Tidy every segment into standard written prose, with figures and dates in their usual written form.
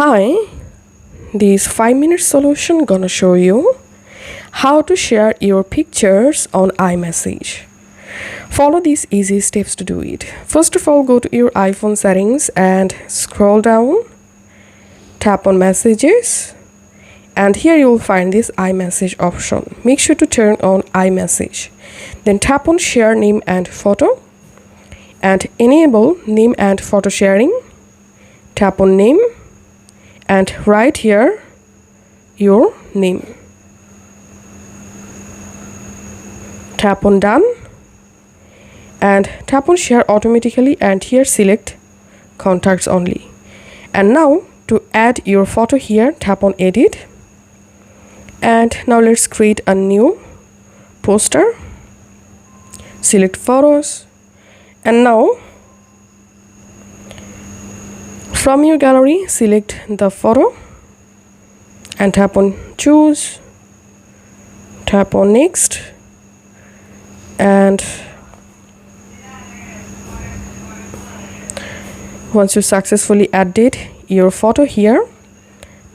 Hi, this 5-minute solution gonna show you how to share your pictures on iMessage. Follow these easy steps to do it. First of all, go to your iPhone settings and scroll down, tap on messages, and here you will find this iMessage option. Make sure to turn on iMessage. Then tap on share name and photo and enable name and photo sharing. Tap on name and write here your name. Tap on done and tap on share automatically, and here select contacts only. And now to add your photo here, tap on edit, and now let's create a new poster. Select photos, and now from your gallery select the photo and tap on choose, tap on next, and once you successfully added your photo here,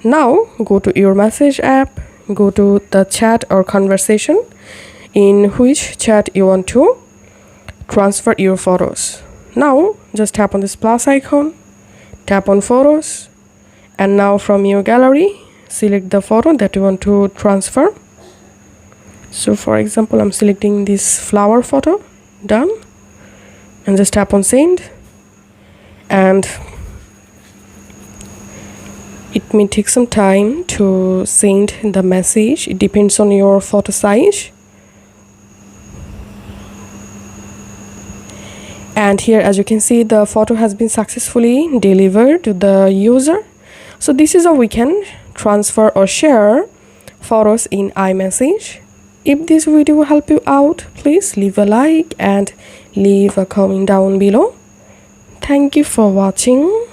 now go to your message app, go to the chat or conversation in which chat you want to transfer your photos. Now just tap on this plus icon, tap on photos, and now from your gallery select the photo that you want to transfer. So for example, I'm selecting this flower photo. Done, and just tap on send, and it may take some time to send the message. It depends on your photo size. And here, as you can see, the photo has been successfully delivered to the user. So this is how we can transfer or share photos in iMessage. If this video will help you out, please leave a like and leave a comment down below. Thank you for watching.